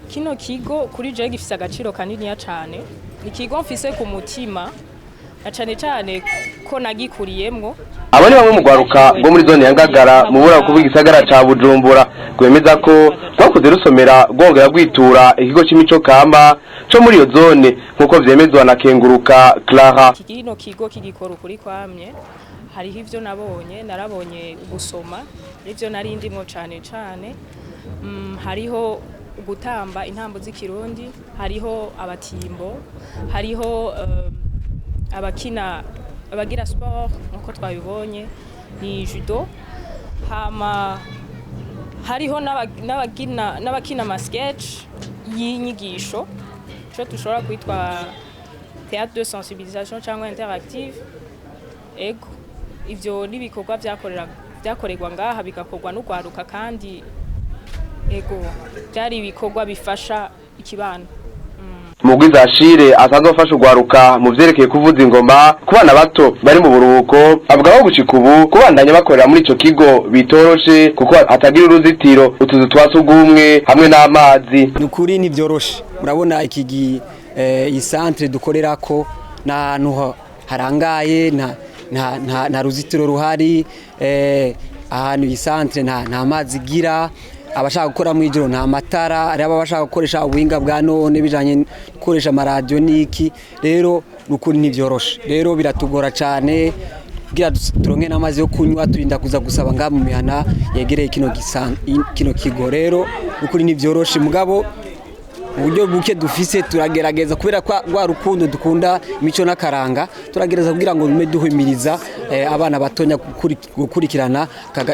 kino kigo kuri je gifise agaciro kanini cyane. Ikigo mfise ku mutima cyane cyane ko nagikuriyemwo. Abo ni bamwe mu gwaruka bwo muri zone ya Ngagara mu bura kuvuga igisagara ca Bujumbura gwemeza ko twakuze rusomera rwongera rwitura ikigo c'imicokama co muri iyo zone nkuko vyemezwa na Kenguruka Clara. Kino kigo kigikora ukuri kwamye hariho ivyo narabonye gusoma ivyo nari ndimo cyane hariho gutamba intambo z'ikirundi, hariho abatimbo, hariho abagira sport nkuko twabibonye ni judo, hama hariho n'abakina sketch y'inyigisho cyo dushobora kwitwa théâtre de sensibilisation cyangwa interactive. Ego ivyo nibikorwa byakorerwa ngaha bigakorwa n'ugwaruka kandi ego byari ibikorwa bifasha ikibano. Mugwiza Ashire asanzwe afasha ugwaruka mu vyerekeye kuvuza ingoma ku bana bato bari mu buruhuko, avuga ko gushika ubu kubandanya bakorera muri ico kigo bitoroshe kuko hatagira uruzitiro, utuzu twasugumwe hamwe n'amazi. Nukuri ni byoroshe, murabona iki iyi centre dukorerako n'ahantu harangaye nta ruzitiro ruhari, ahantu iyi centre nta mazi gira, abashaka gukora mu ijoro nta matara, ari abashaka gukoresha ubuhinga bwa none bijanye gukoresha amaradio niki. Rero nukuri ntivyoroshe, rero biratugora cyane kugira turonke n'amazi yo kunywa, turinda kuza gusaba nga mu mihana yegereye kino kigo. Rero nukuri ntivyoroshe, mugabo uburyo buke dufise turagerageza kubera kwa rwa rukundo dukunda imico n'akaranga, turagereza kugira ngo bime duhimiriza abana batonya gukurikirana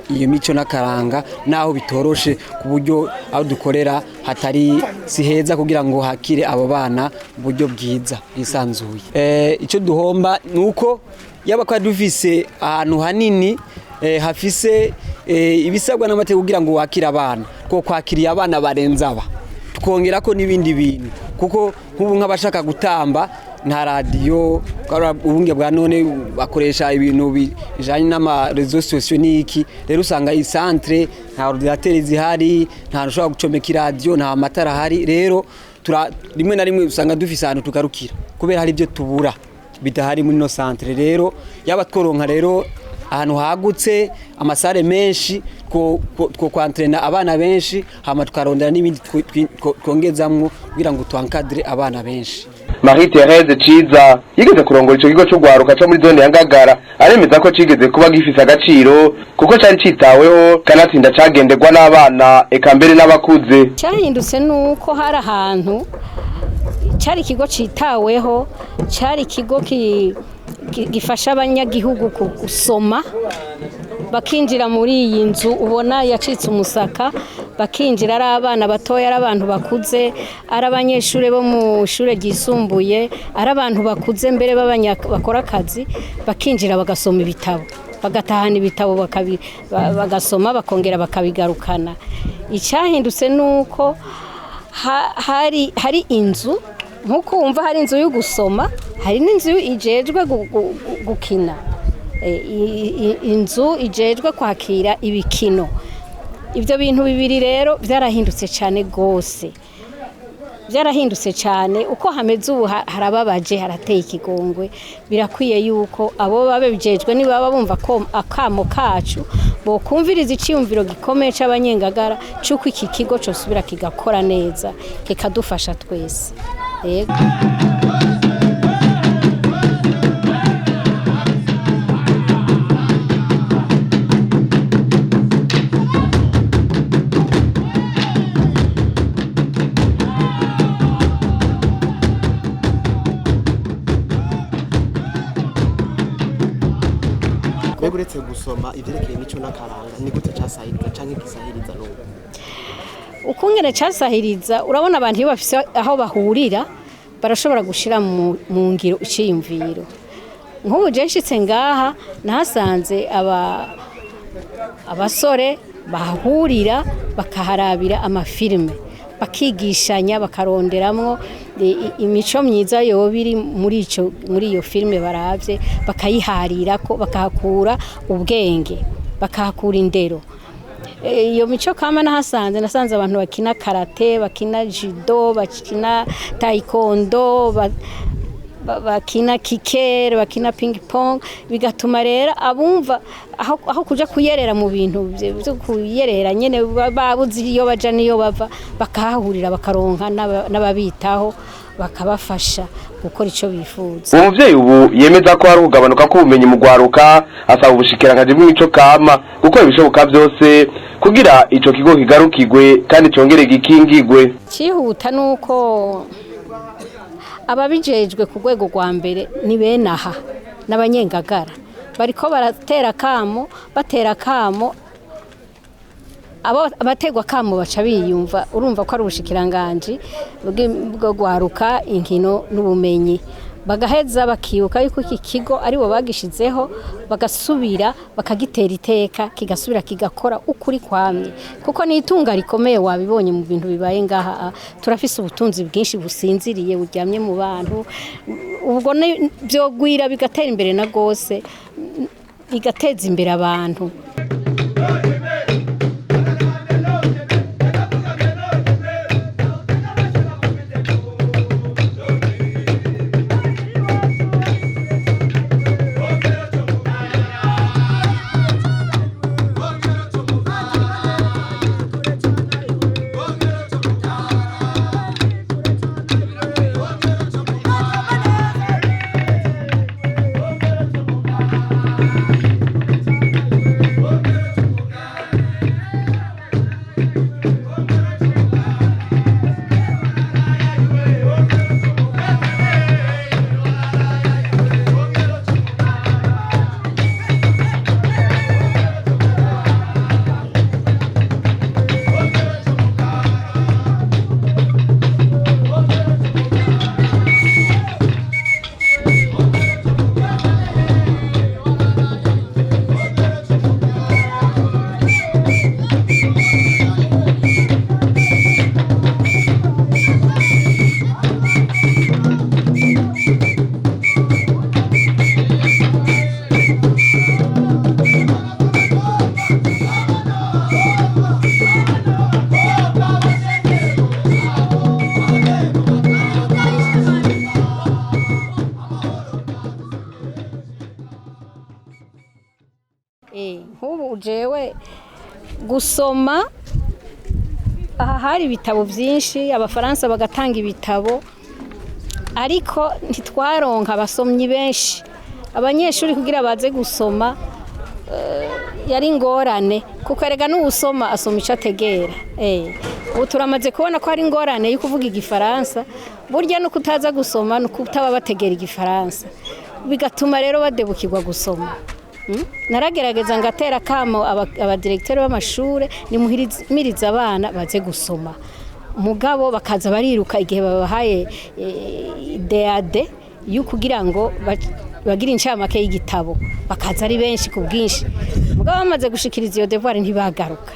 iyo mico n'akaranga naho bitoroshe ku buryo aho dukorera hatari siheza kugira ngo hakire abo bana mu buryo bwiza bisanzuye. Ico duhomba nuko yaba kwa dufise ahantu hanini hafise ibisabwa n'amategeko kugira ngo wakire abana, ko kwakiriya abana barenza aba tukongera ko n'ibindi bintu, kuko nk'ubu nk'abashaka gutamba nta radio, ubunge bwa none bakoresha ibintu bijanye n'amarezo sociaux niki. Rero usanga iyi centre nta ordinateur zihari, nta ushobora gucomeka radio, nta matara hari. Rero rimwe na rimwe usanga dufise ahantu tugarukira kubera hari ibyo tubura bidahari muri no centre. Rero yaba tworonka rero ahantu hagutse amasare menshi ko kwantrena abana benshi, hama tukarondera n'ibindi twongezamwo kugira ngo twankadre abana benshi. Marie Thérèse Ciza yigeze kurongora ico kigo cyo gwaruka cyo muri zone ya Ngagara, aremeza ko cigeze kuba gifise agaciro kuko cyari citaweho kanatsinda cagenderwa n'abana eka mbere n'abakuze. Cyahindutse nuko hari ahantu cyari ikigo citaweho, cyari ikigo gifasha abanyagihugu gusoma, bakinjira muri iyi nzu ubona yacitse umusaka, bakinjira ari abana batoya, ari abantu bakuze, ari abanyeshuri bo mu ishure ryisumbuye, ari abantu bakuze mbere bakora akazi, bakinjira bagasoma ibitabo, bagatahana ibitabo bagasoma bakongera bakabigarukana. Icyahindutse nuko hari inzu, nkuko wumva hari inzu yo gusoma, hari n'inzu ijejwe gukina, inzu ijejwe kwakira ibikino. Ibyo bintu bibiri rero byarahindutse cyane gose, byarahindutse cyane. Uko hameze ubu harababaje, harateye ikigongwe. Birakwiye yuko abo babejejwe nibaba bumva ko akamo kacu bokumviriza iciyumviro gikomeye c'abanyengagara cyuko iki kigo cyo subira kigakora neza, kikadufasha twese. Yego. Uretse gusoma ivyerekeye imico n'akaranga ni gute casahiriza canke gisahiriza n'ubu? Ukungene casahiriza, urabona abantu iyo bafise aho bahurira barashobora gushira mu ngiro iciyumviro. Nk'ubu je nshitse ngaha nahasanze abasore bahurira bakaharabira amafilme, bakigishanya, bakaronderamwo imico myiza yobiri muri iyo filme baravye, bakayiharira ko bakahakura ubwenge, bakahakura indero. iyo micokama nasanze abantu bakina karate, bakina judo, bakina taekwondo, bakina kikere, bakina ping pong, bigatuma rero abumva aho kuja kuyerera mu bintu byo kuyerera nyene babuzi iyo baja niyo bava, bakahahurira bakaronka n'ababitaho bakabafasha gukora ico bifuza. Uwo muvyeyi ubu yemeza ko hari ukugabanuka k'ubumenyi mu gwaruka, asaba ubushikiranganji bw'imicokama gukora ibishoboka byose kugira ico kigo kigarukigwe kandi congere gikingigwe. Cihuta nuko ababijejwe ku rwego rwa mbere ni benaha n'abanyengagara bariko batera kamo abategwa kamo baca biyumva, urumva ko ari ubushikiranganji bwo gwaruka inkino n'ubumenyi, bagaheza bakibuka yuko iki kigo aribo bagishizeho, bagasubira bakagitera iteka, kigasubira kigakora ukuri kwamye, kuko ni itunga rikomeye. Wabibonye mu bintu bibaye ngaha, turafise ubutunzi bwinshi businziriye buryamye mu bantu, ubwo byogwira bigatera imbere na gose, bigateza imbere abantu. Nk'ubu jewe gusoma, aha hari ibitabo byinshi, abafaransa bagatanga ibitabo, ariko ntitwaronka abasomyi benshi. Abanyeshuri kugira baze gusoma yari ingorane, kuko erega n'uwusoma asoma ico ategera. Ubu turamaze kubona ko hari ingorane yo kuvuga igifaransa, burya no kutaza gusoma no kutaba bategera igifaransa, bigatuma rero badebukirwa gusoma. Naragerageza ngatera kamo abadirektori b'amashure nimuhimiriza abana baze gusoma, mugabo bakaza bariruka igihe babahaye DAD yo kugira ngo bagira incamake y'igitabo, bakaza ari benshi ku bwinshi, mugabo bamaze gushikiriza iyo devoir ntibagaruka.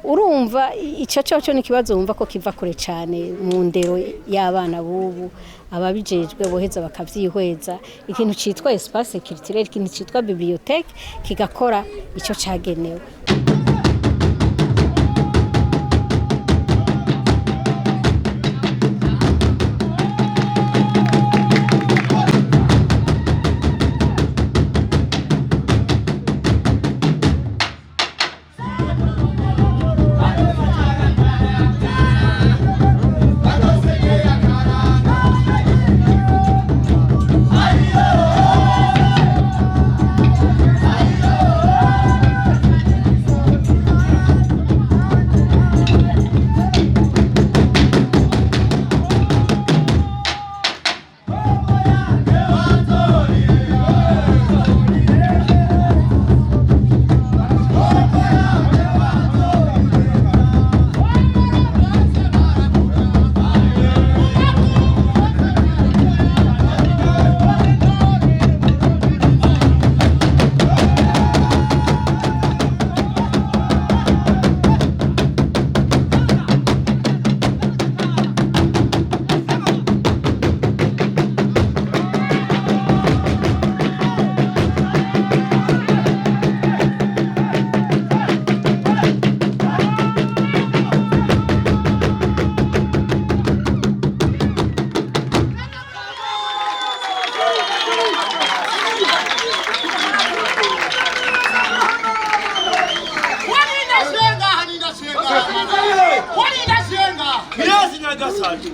Urumva ico cyo n'ikibazo wumva ko kiva kure cyane mu ndero y'abana bubu, ababijejwe boheza bakavyihweza, ikintu citwa espace culturel, ikintu citwa bibliothèque kigakora ico cagenewe. Yes, Nagasaki.